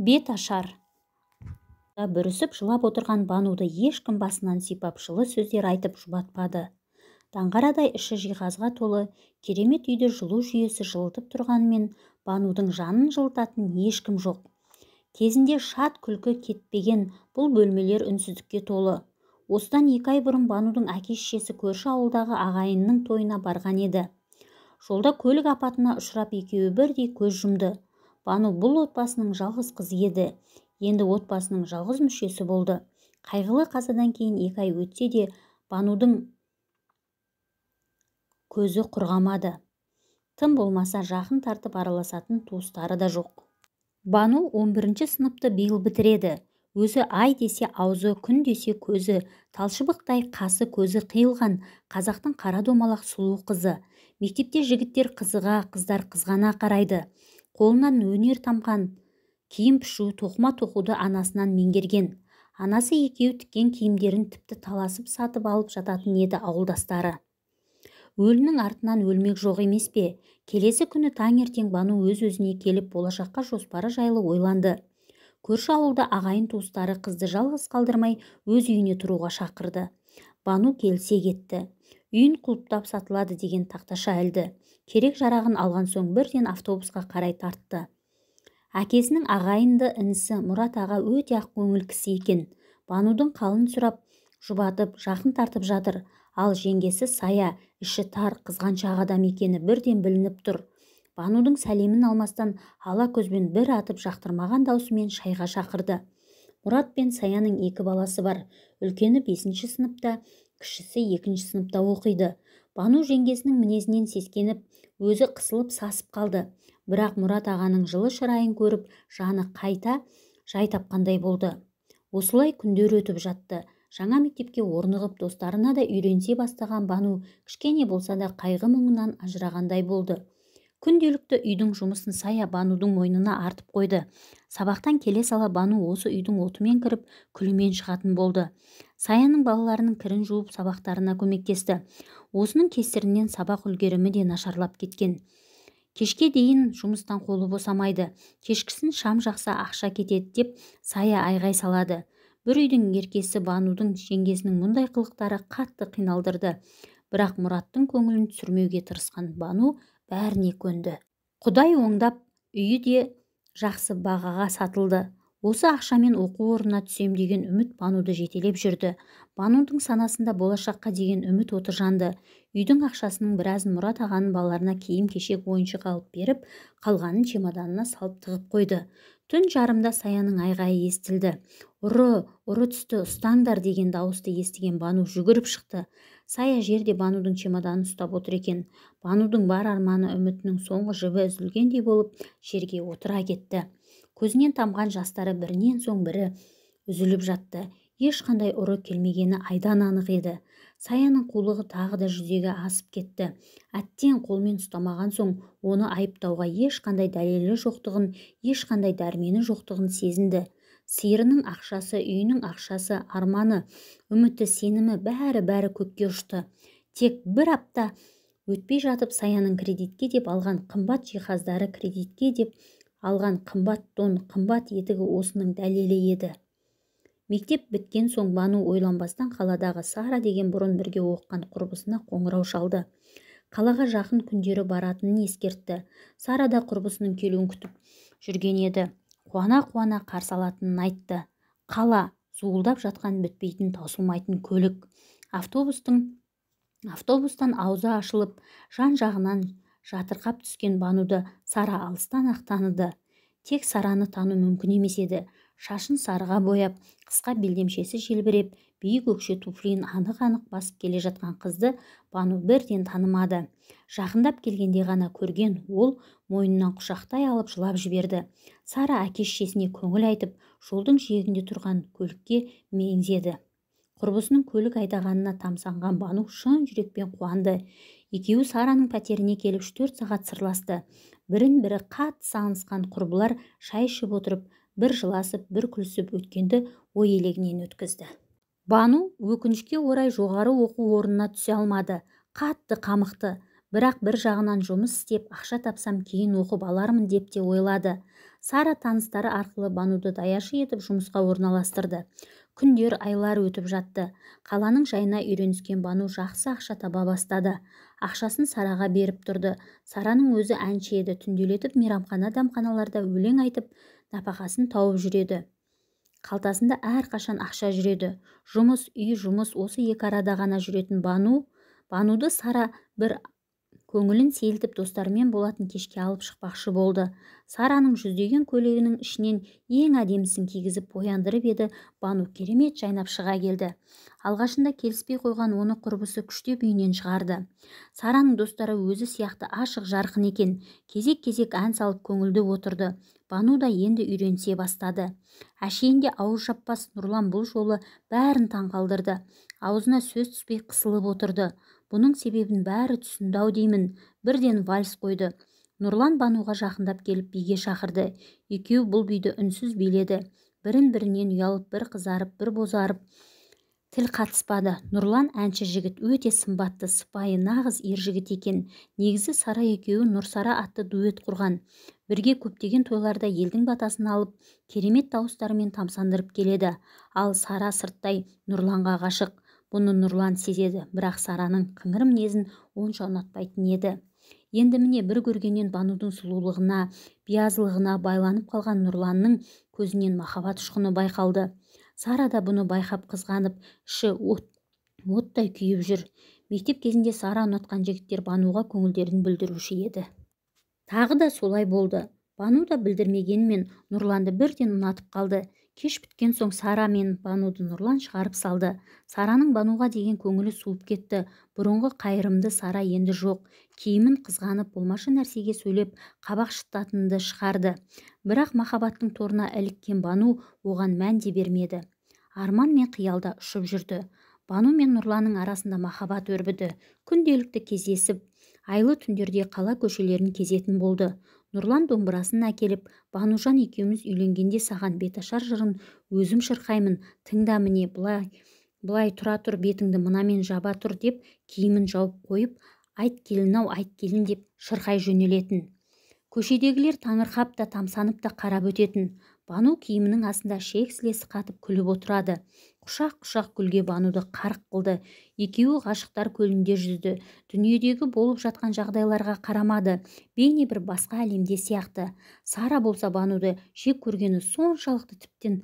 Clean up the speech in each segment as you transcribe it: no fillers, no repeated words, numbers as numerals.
бет ашар. Бүрісіп жылап отырған Бануды ешкім басынан сипап жылы сөздер айтып жұбатпады. Таңғарадай іші жиһазға толы керемет үйді жылу жүйесі жылытып тұрғанымен Банудың жанын жылытатын ешкім жоқ. Кезінде шат күлкі кетпеген бұл бөлмелер үнсіздікке толы. Осыдан 2 ай бұрын Банудың әке-шешесі көрші ауылдағы ағайынның тойына барған еді. Жолда көлік апатына ұшырап екеуі бірдей көз жұмды. Бану бұл отбасының жалғыз қызы еді. Енді отбасының жалғыз мүшесі болды. Қайғылы қазадан кейін 2 ай өтсе де Банудың көзі құрғамады. Тым болмаса жақын тартып араласатын туыстары да жоқ. Бану 11-ші сыныпты биыл бітіреді. Өзі ай десе аузы, күн десе көзі, талшыбықтай қасы көзі қиылған қазақтың қара домалақ сұлу қызы. Мектепте жігіттер қызыға, қыздар қызғана қарайды. Қолынан өнер тамған киім пішу, тоқыма тоқуды анасынан меңгерген. Анасы екеуі тіккен киімдерін тіпті таласып сатып алып жататын еді ауылдастары. Өлінің артынан өлмек жоқ емес пе? Келесі күні таңертең Бану өз-өзіне келіп болашаққа жоспары жайлы ойланды. Көрші ауылда ағайын туыстары қызды жалғыз қалдырмай өз үйіне тұруға шақырды. Бану келсе кетті. Үйін құлыптап сатылады деген тақташа ілді. Керек жарағын алған соң бірден автобусқа қарай тартты. Әкесінің ағайынды інісі Мұрат аға өте ақ көңіл кісі екен. Банудың қалын сұрап, жұбатып, жақын тартып жатыр. Ал жеңгесі Сая іші тар, қызғаншақ адам екені бірден білініп тұр. Банудың сәлемін алмастан ала көзбен бір атып жақтырмаған даусымен шайға шақырды. Мұрат пен Саяның 2 баласы бар. Үлкені 5-ші сыныпта, кішісі 2-ші сыныпта оқиды. Бану жеңгесінің мінезінен сескеніп, өзі қысылып сасып қалды. Бірақ Мұрат ағаның жылы шырайын көріп, жаны қайта жай тапқандай болды. Осылай күндер өтіп жатты. Жаңа мектепке орнығып, достарына да үйренсе бастаған Бану кішкене болса да қайғы мұңынан ажырағандай болды. Күнделікті үйдің жұмысын Сая Банудың мойнына артып қойды. Сабақтан келе сала Бану осы үйдің отымен кіріп, күлімен шығатын болды. Саяның балаларының кірін жуып сабақтарына көмектесті. Осының кесірінен сабақ үлгерімі де нашарлап кеткен. Кешке дейін жұмыстан қолы босамайды. Кешкісін шам жақса ақша кетеді деп Сая айғай салады. Бір үйдің еркесі Банудың жеңгесінің мұндай қылықтары қатты қиналдырды. Бірақ Мұраттың көңілін түсірмеуге тырысқан Бану бәріне көнді. Құдай оңдап, үйі де жақсы бағаға сатылды. Осы ақшамен оқу орнына түсем деген үміт Бануды жетелеп жүрді. Банудың санасында болашаққа деген үміт оты жанды. Үйдің ақшасының біразын Мұрат ағаның балаларына киім-кешек ойыншық алып беріп, қалғанын чемоданына салып тығып қойды. Түн жарымда Саяның айғайы естілді. Ұры түсті, ұстаңдар деген дауысты естіген Бану жүгіріп шықты. Сая жерде Банудың чемоданын ұстап отыр екен. Банудың бар арманы, үмітінің соңғы жібі үзілгендей болып жерге отыра кетті. Көзінен тамған жастары бірінен соң бірі үзіліп жатты. Ешқандай ұры келмегені айдан анық еді. Саяның қулығы тағы да жүзеге асып кетті. Әттең қолмен ұстамаған соң оны айыптауға ешқандай дәлелі жоқтығын, ешқандай дәрмені жоқтығын сезінді. Сиырының ақшасы, үйінің ақшасы, арманы, үміті, сенімі бәрі көкке ұшты. Тек бір апта өтпей жатып Саяның кредитке деп алған қымбат жиһаздары, кредитке деп алған қымбат тон, қымбат етігі осының дәлелі еді. Мектеп біткен соң Бану ойланбастан қаладағы Сара деген бұрын бірге оқыған құрбысына қоңырау шалды. Қалаға жақын күндері баратынын ескертті. Сара да құрбысының келуін күтіп жүрген еді. Қуана-қуана қарсы алатынын айтты. Қала, зуылдап жатқан бітпейтін таусылмайтын көлік. Автобустан аузы ашылып, жан-жағынан жатырқап түскен Бануды Сара алыстан ақ таныды. Тек Сараны тану мүмкін емес еді. Шашын сарыға бояп, қысқа белдемшесі желбіреп, биік өкше туфлиін анық-анық басып келе жатқан қызды Бану бірден танымады. Жақындап келгенде ғана көрген ол мойнынан құшақтай алып жылап жіберді. Сара әке-шешесіне көңіл айтып, жолдың жиегінде тұрған көлікке меңзеді. Құрбысының көлік айдағанына тамсанған Бану шын жүрекпен қуанды. Екеуі Сараның пәтеріне келіп 4 сағат сырласты. Бірін-бірі қатты сағынысқан құрбылар шай ішіп отырып, бір жыласып, бір күлісіп өткенді ой елегінен өткізді. Бану өкінішке орай жоғары оқу орнына түсе алмады. Қатты қамықты. Бірақ бір жағынан жұмыс істеп ақша тапсам кейін оқып алармын деп те ойлады. Сара таныстары арқылы Бануды даяшы етіп жұмысқа орналастырды. Күндер, айлар өтіп жатты. Қаланың жайына үйреніскен Бану жақсы ақша таба бастады. Ақшасын Сараға беріп тұрды. Сараның өзі әнші еді, түнделетіп мейрамхана дәмханаларда өлең айтып нәпақасын тауып жүреді. Қалтасында әрқашан ақша жүреді. Жұмыс, үй, жұмыс, осы екі арада ғана жүретін Бануды Сара бір көңілін сейілтіп достарымен болатын кешке алып шықпақшы болды. Сараның жүздеген көйлегінің ішінен ең әдемісін кигізіп бояндырып еді. Бану керемет жайнап шыға келді. Алғашында келіспей қойған оны құрбысы күштеп үйінен шығарды. Сараның достары өзі сияқты ашық жарқын екен. Кезек-кезек ән салып көңілді отырды. Бану да енді үйренісе бастады. Әшейінде ауыз жаппас Нұрлан бұл жолы бәрін таңқалдырды. Аузына сөз түспей қысылып отырды. Бұның себебін бәрі түсінді-ау деймін. Бірден вальс қойды. Нұрлан Бануға жақындап келіп биге шақырды. Екеуі бұл биді үнсіз биледі. Бірін-бірінен ұялып, бір қызарып, бір бозарып тіл қатыспады. Нұрлан әнші жігіт, өте сымбатты, сыпайы, нағыз ер жігіт екен. Негізі Сара екеуі Нұрсара атты дуэт құрған. Бірге көптеген тойларда елдің батасын алып, керемет дауыстарымен тамсандырып келеді. Ал Сара сырттай Нұрланға ғашық. Бұны Нұрлан сезеді, бірақ Сараның қыңыр мінезін онша ұнатпайтын еді. Енді міне бір көргеннен Банудың сұлулығына, биязылығына байланып қалған Нұрланның көзінен махаббат ұшқыны байқалды. Сара да бұны байқап қызғанып, іші оттай күйіп жүр. Мектеп кезінде Сара ұнатқан жігіттер Бануға көңілдерін білдіруші еді. Тағы да солай болды. Бану да білдірмегенмен Нұрланды бірден ұнатып қалды. Кеш біткен соң Сара мен Бануды Нұрлан шығарып салды. Сараның Бануға деген көңілі суып кетті. Бұрынғы қайырымды Сара енді жоқ. Киімін қызғанып, болмашы нәрсеге сөйлеп, қабақ шыттатынды шығарды. Бірақ махаббаттың торына іліккен Бану оған мән де бермеді. Арман мен қиялда ұшып жүрді. Бану мен Нұрланның арасында махаббат өрбіді. Күнделікті кездесіп, айлы түндерде қала көшелерін кезетін болды. Нұрлан домбырасын әкеліп, Банужан екеуміз үйленгенде саған беташар жырын өзім шырқаймын, тыңда міне, былай тұра тұр, бетіңді мынамен жаба тұр деп киімін жауып қойып, айт келін-ау, айт келін деп шырқай жөнелетін. Көшедегілер таңырқап та тамсанып та қарап өтетін. Бану киімінің астында шек-сілесі қатып күліп отырады. Құшақ-құшақ гүлге Бануды қарық қылды. Екеуі ғашықтар көлінде жүзді. Дүниедегі болып жатқан жағдайларға қарамады. Бейне бір басқа әлемде сияқты. Сара болса Бануды жек көргені соншалықты тіптен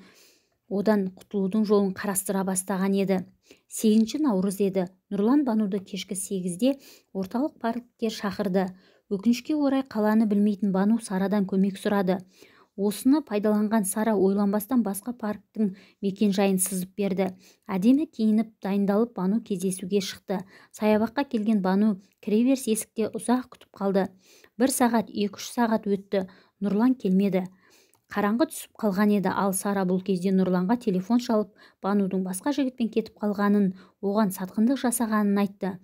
одан құтылудың жолын қарастыра бастаған еді. 8 наурыз еді. Нұрлан Бануды кешкі 8-де орталық паркке шақырды. Өкінішке орай қаланы білмейтін Бану Сарадан көмек сұрады. Осыны пайдаланған Сара ойланбастан басқа парктың мекен жайын сызып берді. Әдемі киініп, дайындалып Бану кездесуге шықты. Саябаққа келген Бану кіреберіс есікте ұзақ күтіп қалды. 1 сағат, 2-3 сағат өтті. Нұрлан келмеді. Қараңғы түсіп қалған еді, ал Сара бұл кезде Нұрланға телефон шалып, Банудың басқа жігітпен кетіп қалғанын, оған сатқындық жасағанын айтты.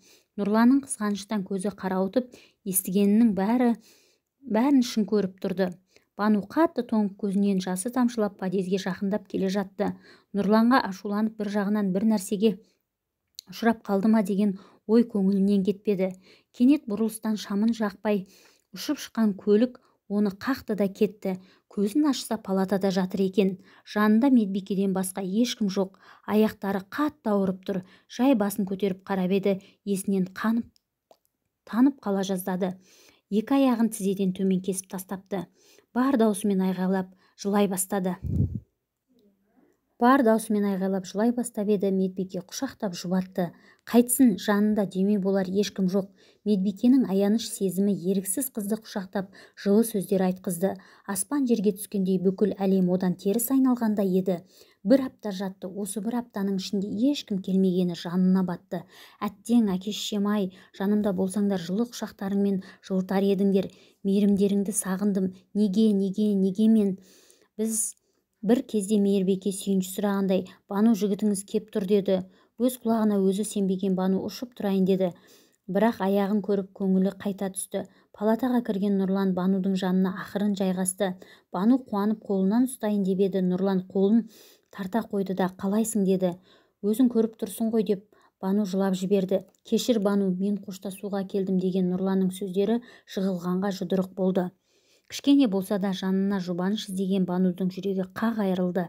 Нұрланның қызғаныштан көзі қарауытып, естігенінің бәрін шын көріп тұрды. Бану қатты тоңып, көзінен жасы тамшылап подъезге жақындап келе жатты. Нұрланға ашуланып, бір жағынан бір нәрсеге ұшырап қалды ма деген ой көңілінен кетпеді. Кенет бұрылыстан шамын жақпай ұшып шыққан көлік оны қақты да кетті. Көзін ашса палатада жатыр екен. Жанында медбикеден басқа ешкім жоқ. Аяқтары қатты ауырып тұр. Жай басын көтеріп қарап еді, есінен танып қала жаздады. 2 аяғын тізеден төмен кесіп тастапты. Бар даусымен айғайлап жылай бастады. еді. Медбике құшақтап жұбатты. Қайтсын, жанында деме болар ешкім жоқ. Медбикенің аяныш сезімі еріксіз қызды құшақтап жылы сөздер айтқызды. Аспан жерге түскендей бүкіл әлем одан теріс айналғанда еді. 1 апта жатты. Осы 1 аптаның ішінде ешкім келмегені жанына батты. Әттең, әке-шешем-ай, жанымда болсаңдар жылы құшақтарыңмен жылытар едіңдер. Мейірімдеріңді сағындым. Неге мен? Біз бір кезде мейірбике сүйінші сұрағандай, Бану жігітіңіз кеп тұр деді. Өз құлағына өзі сенбеген Бану ұшып тұрайын деді. Бірақ аяғын көріп көңілі қайта түсті. Палатаға кірген Нұрлан Банудың жанына ақырын жайғасты. Бану қуанып қолынан ұстайын деп еді. Нұрлан қолын тарта қойды да қалайсың деді. Өзің көріп тұрсың ғой деп Бану жылап жіберді. Кешір Бану, мен қоштасуға келдім деген Нұрланның сөздері жығылғанға жұдырық болды. Кішкене болса да жанына жұбаныш іздеген Банудың жүрегі қақ айырылды.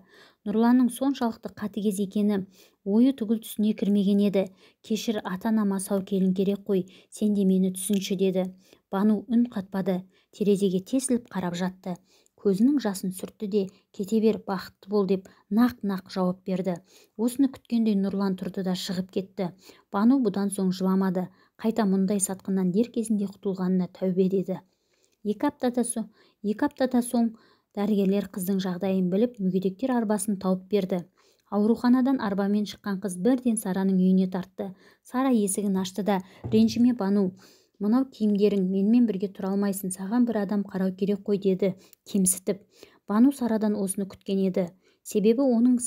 Нұрланның соншалықты қатыгез екені ойы түгіл түсіне кірмеген еді. Кешір, ата-анама сау келін керек қой, сен де мені түсінші деді. Бану үн қатпады, терезеге тесіліп қарап жатты. Көзінің жасын сүртті де, кете бер, бақытты бол деп нақ-нақ жауап берді. Осыны күткендей Нұрлан тұрды да шығып кетті. Бану бұдан соң жыламады. Қайта мұндай сатқыннан дер кезінде құтылғанына тәубе деді. Екі аптада соң дәрігерлер қыздың жағдайын біліп, мүгедектер арбасын тауып берді. Ауруханадан арбамен шыққан қыз бірден Сараның үйіне тартты. Сара есігін ашты да, ренжіме Бану, мынау киімдерің, менімен бірге тұра алмайсың, саған бір адам қарау керек қой деді, кемсітіп. Бану Сарадан осыны күткен еді. Себебі оның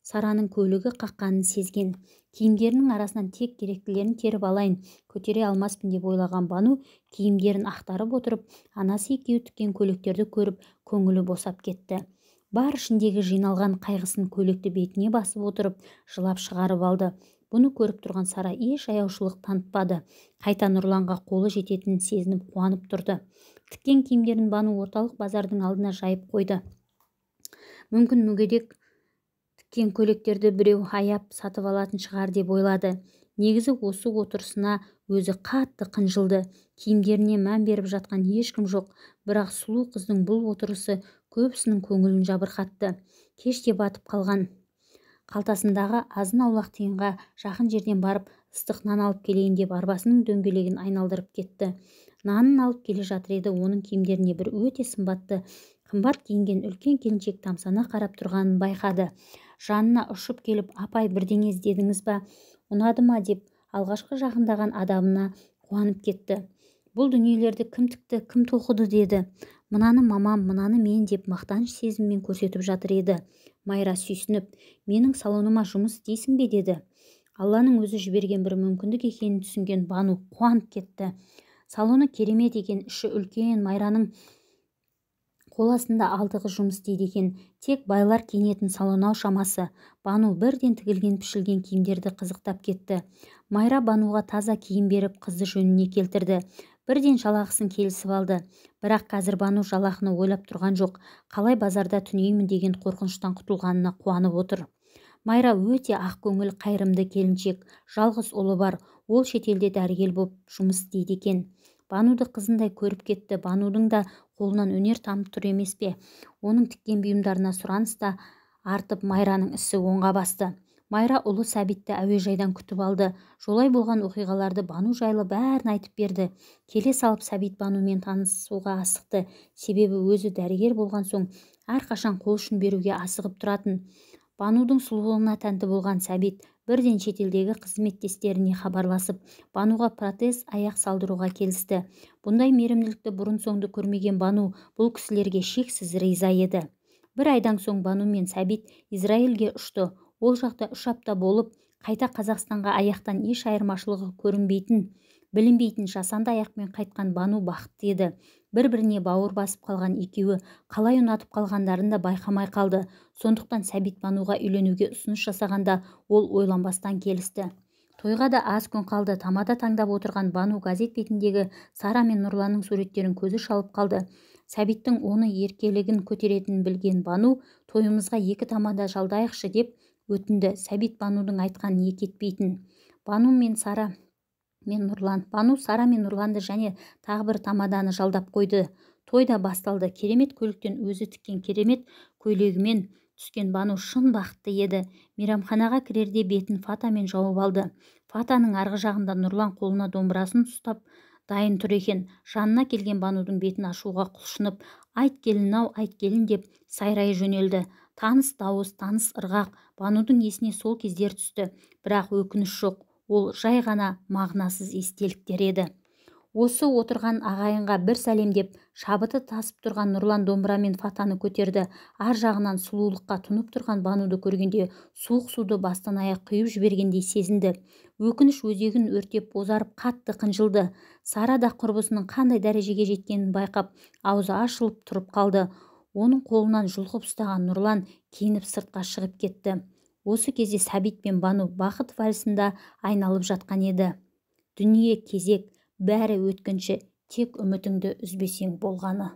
Сараның көлігі қаққанын сезген. Киімдерінің арасынан тек керектілерін теріп алайын, көтере алмаспын деп ойлаған Бану киімдерін ақтарып отырып, анасы екеуі тіккен көйлектерді көріп, көңілі босап кетті. Бар ішіндегі жиналған қайғысын көйлекті бетіне басып отырып, жылап шығарып алды. Бұны көріп тұрған Сара еш аяушылық танытпады. Қайта Нұрланға қолы жететінін сезініп қуанып тұрды. Тіккен киімдерін Бану орталық базардың алдына жайып қойды. Мүмкін мүгедек тіккен көйлектерді біреу аяп сатып алатын шығар деп ойлады. Негізі осы отырысына өзі қатты қынжылды. Киімдеріне мән беріп жатқан ешкім жоқ, бірақ сұлу қыздың бұл отырысы көбісінің көңілін жабырқатты. Кеште батып қалған. Қалтасындағы азын-аулақ тиынға жақын жерден барып ыстық нан алып келейін деп арбасының дөңгелегін айналдырып кетті. Нанын алып келе жатыр еді, оның киімдеріне бір өте сымбатты, қымбат киінген үлкен келіншек тамсана қарап тұрғанын байқады. Жанына ұшып келіп, апай, бірдеңе іздедіңіз ба, ұнады ма деп алғашқы жақындаған адамына қуанып кетті. Бұл дүниелерді кім тікті, кім тоқыды деді. Мынаны мамам, мынаны мен деп мақтаныш сезіммен көрсетіп жатыр еді. Майра сүйсініп, менің салоныма жұмыс істейсің бе деді. Алланың өзі жіберген бір мүмкіндік екенін түсінген Бану қуанып кетті. Салоны керемет екен, іші үлкен, Майраның қол астында 6 қыз жұмыс істейді екен. Тек байлар киінетін салон-ау шамасы. Бану бірден тігілген пішілген киімдерді қызықтап кетті. Майра Бануға таза киім беріп, қызды жөніне келтірді. Бірден жалақысын келісіп алды. Бірақ қазір Бану жалақыны ойлап тұрған жоқ. Қалай базарда түнеймін деген қорқыныштан құтылғанына қуанып отыр. Майра өте ақ көңіл, қайырымды келіншек. Жалғыз ұлы бар. Ол шетелде дәрігер болып жұмыс істейді екен. Бануды қызындай көріп кетті. Банудың да қолынан өнер тамып тұр емес пе? Оның тіккен бұйымдарына сұраныс та артып, Майраның ісі оңға басты. Майра ұлы Сәбитті әуежайдан күтіп алды. Жолай болған оқиғаларды Бану жайлы бәрін айтып берді. Келе салып Сәбит Банумен танысуға асықты. Себебі өзі дәрігер болған соң әрқашан қол ұшын беруге асығып тұратын. Банудың сұлулығына тәнті болған Сәбит бірден шетелдегі қызметтестеріне хабарласып, Бануға протез аяқ салдыруға келісті. Бұндай мейірімділікті бұрын-соңды көрмеген Бану бұл кісілерге шексіз риза еді. Бір айдан соң Бану мен Сәбит Израильге ұшты. Ол жақта 3 апта болып, қайта Қазақстанға аяқтан еш айырмашылығы көрінбейтін, білінбейтін жасанды аяқпен қайтқан Бану бақытты еді. Бір-біріне бауыр басып қалған екеуі қалай ұнатып қалғандарын да байқамай қалды. Сондықтан Сәбит Бануға үйленуге ұсыныс жасағанда ол ойланбастан келісті. Тойға да аз күн қалды. Тамада таңдап отырған Бану газет бетіндегі Сара мен Нұрланның суреттерін көзі шалып қалды. Сәбиттің оны еркелігін көтеретінін білген Бану тойымызға 2 тамада жалдайықшы деп өтінді. Сәбит Банудың айтқанын екі етпейтін. Бану, Сара мен Нұрланды және тағы бір тамаданы жалдап қойды. Той да басталды. Керемет көліктен өзі тіккен керемет көйлегімен түскен Бану шын бақытты еді. Мейрамханаға кірерде бетін фатамен жауып алды. Фатаның арғы жағында Нұрлан қолына домбырасын ұстап дайын тұр екен. Жанына келген Банудың бетін ашуға құлшынып, айт келін-ау, айт келін деп сайрай жөнелді. Таныс дауыс, таныс ырғақ Банудың есіне сол кездер түсті. Бірақ өкініш жоқ. Ол жай ғана мағынасыз естеліктер еді. Осы отырған ағайынға бір сәлем деп, шабыты тасып тұрған Нұрлан домбырамен фатаны көтерді. Ар жағынан сұлулыққа тұнып тұрған Бануды көргенде суық суды бастан аяқ құйып жібергендей сезінді. Өкініш өзегін өртеп, бозарып қатты қынжылды. Сара да құрбысының қандай дәрежеге жеткенін байқап, аузы ашылып тұрып қалды. Оның қолынан жұлқып ұстаған Нұрлан киініп сыртқа шығып кетті. Осы кезде Сәбит пен Бану бақыт вальсында айналып жатқан еді. Дүние кезек, бәрі өткінші, тек үмітіңді үзбесең болғаны.